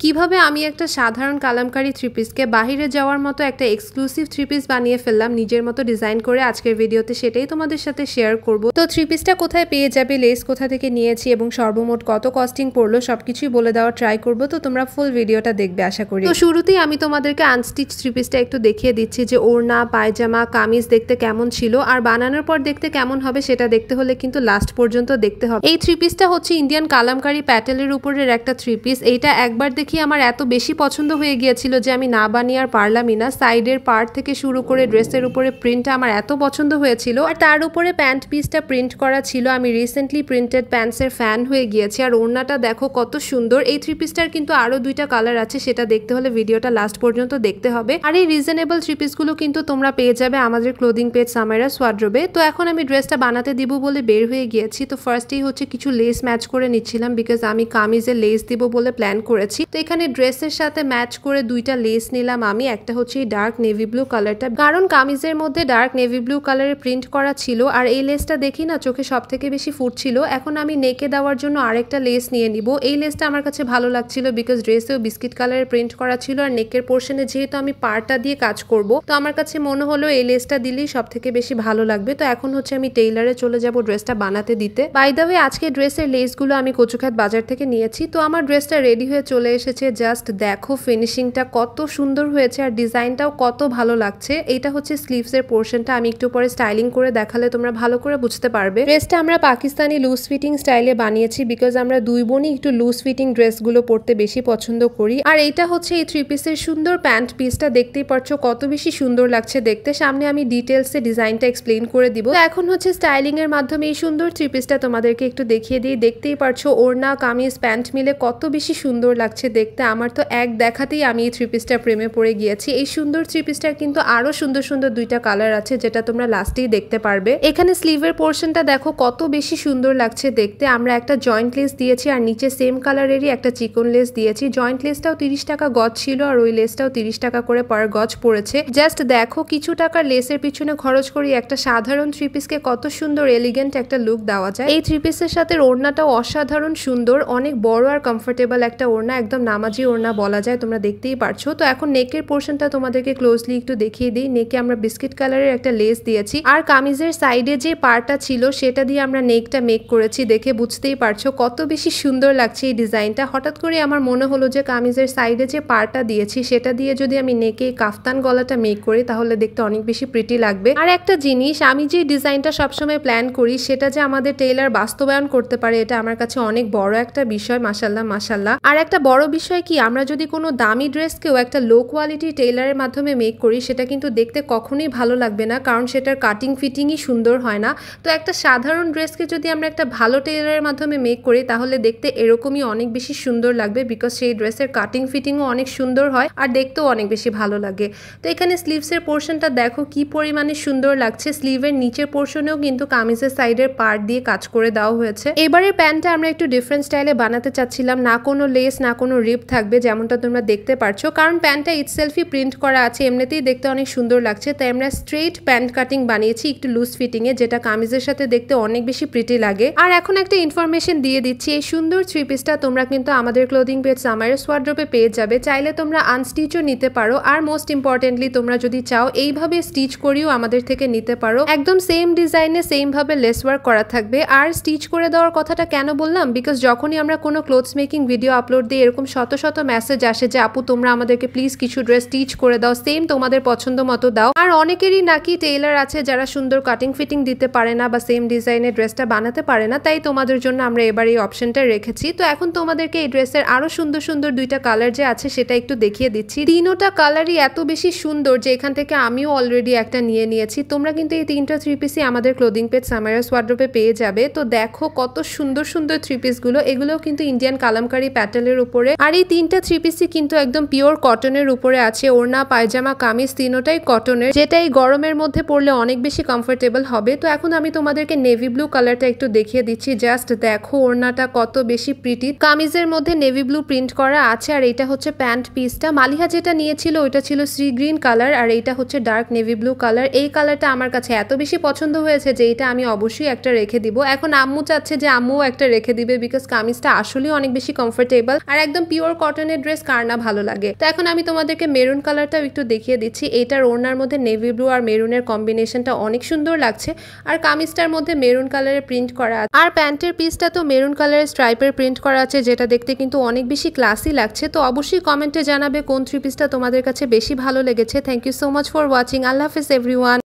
কিভাবে আমি একটা সাধারণ কালামকারী থ্রি পিসকে বাহিরে যাওয়ার মতো একটা এক্সক্লুসিভ থ্রি পিস বানিয়ে ফেললাম নিজের মতো ডিজাইন করে আজকের ভিডিওতে, সেটাই তোমাদের সাথে শেয়ার করব। তো থ্রি পিসটা কোথায় পেয়ে যাবে, লেস কোথা থেকে নিয়েছি এবং সর্বমোট কত কস্টিং পড়লো সবকিছুই বলে দেওয়ার ট্রাই করব। তো তোমরা ফুল ভিডিওটা দেখবে আশা করি। তো শুরুতেই আমি তোমাদেরকে আনস্টিচ থ্রি পিসটা একটু দেখিয়ে দিচ্ছি যে ওড়না, পায়জামা, কামিজ দেখতে কেমন ছিল আর বানানোর পর দেখতে কেমন হবে সেটা দেখতে হলে কিন্তু লাস্ট পর্যন্ত দেখতে হবে। এই থ্রি পিসটা হচ্ছে ইন্ডিয়ান কালামকারী প্যাটেলের উপরের একটা থ্রি পিস। এইটা একবার দেখি আমার এত বেশি পছন্দ হয়ে গিয়েছিল যে আমি না বানিয়ে আর পারলামই না। সাইডের পার্ট থেকে শুরু করে ড্রেসের উপরে প্রিন্টটা আমার এত পছন্দ হয়েছিল, আর তার উপরে প্যান্ট পিসটা প্রিন্ট করা ছিল। আমি রিসেন্টলি প্রিন্টেড প্যান্টসের ফ্যান হয়ে গিয়েছি। আর ওড়নাটা দেখো কত সুন্দর। এই থ্রি পিসটার কিন্তু আরো দুইটা কালার আছে, সেটা দেখতে হলে ভিডিওটা লাস্ট পর্যন্ত দেখতে হবে। আর এই রিজনেবল থ্রি পিসগুলো কিন্তু তোমরা পেয়ে যাবে আমাদের ক্লোদিং পেজ সামাইরাস ওয়ার্ড্রোবে। তো এখন আমি ড্রেসটা বানাতে দিব বলে বের হয়ে গিয়েছি। তো ফার্স্টেই হচ্ছে কিছু লেস ম্যাচ করে নিচ্ছিলাম, বিকজ আমি কামিজে লেস দিব বলে প্ল্যান করেছি। তো এখানে ড্রেসের সাথে ম্যাচ করে দুইটা লেস নিলাম আমি। একটা হচ্ছে এই ডার্ক নেভি ব্লু কালারটা, কারণ কামিজের মধ্যে ডার্ক নেভি ব্লু কালারের প্রিন্ট করা ছিল আর এই লেসটা দেখি না চোখে সব থেকে বেশি ফুটছিল। এখন আমি নেকে দেওয়ার জন্য আরেকটা লেস নিয়ে নিব। এই লেসটা আমার কাছে ভালো লাগছিল বিকজ ড্রেসেও বিস্কিট কালারের প্রিন্ট করা ছিল আর নেকের পোর্শনে যেহেতু আমি পাড়টা দিয়ে কাজ করব, তো আমার কাছে মনে হলো এই লেসটা দিলেই সব থেকে বেশি ভালো লাগবে। তো এখন হচ্ছে আমি টেইলারে চলে যাব ড্রেসটা বানাতে দিতে। বাই দ্য ওয়ে, আজকে ড্রেসের লেসগুলো আমি কচুখাত বাজার থেকে নিয়েছি। তো আমার ড্রেসটা রেডি হয়ে চলে এসেছে। জাস্ট দেখো ফিনিশিংটা কত সুন্দর হয়েছে আর ডিজাইনটাও কত ভালো লাগছে। এইটা হচ্ছে স্লিভসের পোর্শনটা, আমি একটু পরে স্টাইলিং করে দেখালে তোমরা ভালো করে বুঝতে পারবে। ড্রেসটা আমরা পাকিস্তানি লুজ ফিটিং স্টাইলে বানিয়েছি বিকজ আমরা দুই বোনই একটু লুজ ফিটিং ড্রেসগুলো পরতে বেশি পছন্দ করি। আর এইটা হচ্ছে এই থ্রি পিসের সুন্দর প্যান্ট পিসটা, দেখতেই পারছো কত বেশি সুন্দর লাগছে দেখতে। সামনে আমি ডিটেলসে ডিজাইনটা এক্সপ্লেইন করে দিব। তো এখন হচ্ছে স্টাইলিং এর মাধ্যমে এই সুন্দর থ্রি পিসটা তোমাদেরকে একটু দেখিয়ে দিই। দেখতেই পারছো ওড়না, কামিজ, প্যান্ট মিলে কত বেশি সুন্দর লাগছে দেখতে। আমার তো এক দেখাতেই আমি এই থ্রি পিসটা প্রেমে পড়ে গিয়েছি। এই সুন্দর থ্রি পিসটার কিন্তু আরো সুন্দর সুন্দর দুইটা কালার আছে, যেটা তোমরা লাস্টেই দেখতে পারবে। এখানে স্লিভের পোর্শনটা দেখো কত বেশি সুন্দর লাগছে দেখতে। আমরা একটা জয়েন্ট লেস দিয়েছি আর নিচে সেম কালারেরই একটা চিকন লেস দিয়েছি। জয়েন্ট লেসটাও 30 টাকা গজ ছিল আর ওই লেসটাও 30 টাকা করে পার গজ পড়েছে। জাস্ট দেখো কিছু টাকার লেসের পিছনে খরচ করি একটা সাধারণ থ্রি পিসকে কত সুন্দর এলিগেন্ট একটা লুক দেওয়া যায়। এই থ্রি পিসের সাথে ওড়নাটাও অসাধারণ সুন্দর, অনেক বড় আর কমফোর্টেবল একটা ওড়না, একদম নামাজি ওড়না বলা যায়, তোমরা দেখতেই পারছো। তো এখন নেকের পোর্শনটা তোমাদেরকে ক্লোজলি একটু দেখিয়ে দিই। নেকে আমরা বিস্কিট কালারের একটা লেস দিয়েছি আর কামিজের সাইডে যে পার্টটা ছিল সেটা দিয়ে আমরা নেকটা মেক করেছি। দেখে বুঝতেই পারছো কত বেশি সুন্দর লাগছে এই ডিজাইনটা। হঠাৎ করে আমার মনে হলো যে কামিজের সাইডে যে পার্টটা দিয়েছি সেটা দিয়ে যদি আমি নেকে কাফতান গলাটা মেক করি তাহলে দেখতে অনেক বেশি প্রিটি লাগবে। আর একটা জিনিস, আমি যে ডিজাইনটা সবসময় প্ল্যান করি সেটা যে আমাদের টেইলার বাস্তবায়ন করতে পারে, এটা আমার কাছে অনেক বড় একটা বিষয়। মাশাল্লাহ মাশাল্লাহ। আর একটা বড় বিষয় কি, আমরা যদি কোনো দামি ড্রেসকেও একটা লো কোয়ালিটি টেইলারের মাধ্যমে মেক করি সেটা কিন্তু দেখতে কখনোই ভালো লাগবে না, কারণ সেটার কাটিং ফিটিংই সুন্দর হয় না। তো একটা সাধারণ ড্রেসকে যদি আমরা একটা ভালো টেইলারের মাধ্যমে মেক করি তাহলে দেখতে এরকমই অনেক বেশি সুন্দর লাগবে, বিকজ সেই ড্রেসের কাটিং ফিটিংও অনেক সুন্দর হয় আর দেখতেও অনেক বেশি ভালো লাগে। তো এখানে স্লিভসের পোর্শনটা দেখো কি পরিমাণে সুন্দর লাগছে। স্লিভের নিচের পোর্শনেও কিন্তু কামিজের সাইডের পার্ট দিয়ে কাজ করে দেওয়া হয়েছে। এবারের প্যান্টটা আমরা একটু ডিফারেন্ট স্টাইলে বানাতে চাচ্ছিলাম, না কোনো লেস না কোনো রিপ থাকবে যেমনটা তোমরা দেখতে পারছো, কারণ প্যান্টটা ইটসেলফই প্রিন্ট করা আছে, এমনিতেই দেখতে অনেক সুন্দর লাগছে। তাই আমরা স্ট্রেট প্যান্ট কাটিং বানিয়েছি একটু লুজ ফিটিং এ, যেটা কামিজের সাথে দেখতে অনেক বেশি প্রিটি লাগে। আর এখন একটা ইনফরমেশন দিয়ে দিচ্ছি, এই সুন্দর থ্রি পিসটা তোমরা কিন্তু আমাদের ক্লোদিং পেজ সামাইরাস ওয়ার্ড্রোবে পেয়ে যাবে। চাইলে তোমরা আনস্টিচও নিতে পারো, আর মোস্ট ইম্পর্টেন্টলি তোমরা যদি চাও এইভাবে স্টিচ করিও আমাদের থেকে নিতে পারো। একদম সেম ডিজাইনে সেম ভাবে লেস ওয়ার্ক করা থাকবে। আর স্টিচ করে দেওয়ার কথাটা কেন বললাম, বিকজ যখনই আমরা কোনো ক্লোথস মেকিং ভিডিও আপলোড দিই এরকম শত শত মেসেজ আসে যে আপু তোমরা আমাদেরকে প্লিজ কিছু ড্রেস স্টিচ করে দাও, সেম তোমাদের পছন্দ মতো দাও। আর অনেকেরই নাকি টেইলার আছে যারা সুন্দর কাটিং ফিটিং দিতে পারে না বা সেম ডিজাইনের ড্রেসটা বানাতে পারে না, তাই তোমাদের জন্য আমরা এবার এই অপশনটা রেখেছি। তো এখন তোমাদেরকে এই ড্রেসের আরো সুন্দর সুন্দর দুইটা কালার যে আছে সেটা একটু দেখিয়ে দিচ্ছি। তিনোটা কালারই এত বেশি সুন্দর যে এখান থেকে আমিও অলরেডি একটা নিয়ে নিয়েছি। তোমরা কিন্তু এই তিনটা থ্রি পিসই আমাদের ক্লোদিং পেজ সামাইরাস ওয়ার্ড্রোবে পেয়ে যাবে। তো দেখো কত সুন্দর সুন্দর থ্রি পিস গুলো, এগুলোও কিন্তু ইন্ডিয়ান কালামকারী প্যাটেলের উপরে। আর এই তিনটা থ্রি পিসই কিন্তু একদম পিওর কটনের উপরে আছে। ওড়না, পায়জামা, কামিজ তিনোটাই কটনের, যেটা এই গরমের মধ্যে পরলে অনেক বেশি কমফোর্টেবল হবে। তো এখন আমি তোমাদেরকে নেভি ব্লু কালারটা একটু দেখিয়ে দিচ্ছি। জাস্ট দেখো ওড়নাটা কত বেশি প্রিটি, কামিজের মধ্যে নেভি ব্লু প্রিন্ট করা আছে। আর এটা হচ্ছে প্যান্ট পিসটা। মালিহা যেটা নিয়েছিল ওইটা ছিল সি গ্রিন কালার আর এইটা হচ্ছে ডার্ক নেভি ব্লু কালার। এই কালারটা আমার কাছে এত বেশি পছন্দ হয়েছে যে এটা আমি অবশ্যই একটা রেখে দিব। এখন আম্মু চাচ্ছে যে আম্মুও একটা রেখে দিবে, বিকজ কামিজটা আসলেই অনেক বেশি কমফোর্টেবল আর একদম পিওর কটনের ড্রেস কার না ভালো লাগে। তো এখন আমি তোমাদেরকে মেরুন কালারটাও একটু দেখিয়ে দিচ্ছি। এইটার ওড়নার মধ্যে নেভি ব্লু আর মেরুনের কম্বিনেশনটা অনেক সুন্দর লাগছে, আর কামিজটার মধ্যে মেরুন কালারের প্রিন্ট করা আছে, আর প্যান্টের পিসটা তো মেরুন কালারের স্ট্রাইপের প্রিন্ট করা আছে, যেটা দেখতে কিন্তু অনেক বেশি ক্লাসি লাগছে। তো অবশ্যই কমেন্টে জানাবে কোন থ্রি পিসটা তোমাদের কাছে বেশি ভালো লেগেছে। Thank you so much for watching. আল্লাহ হাফেজ এভরিওয়ান।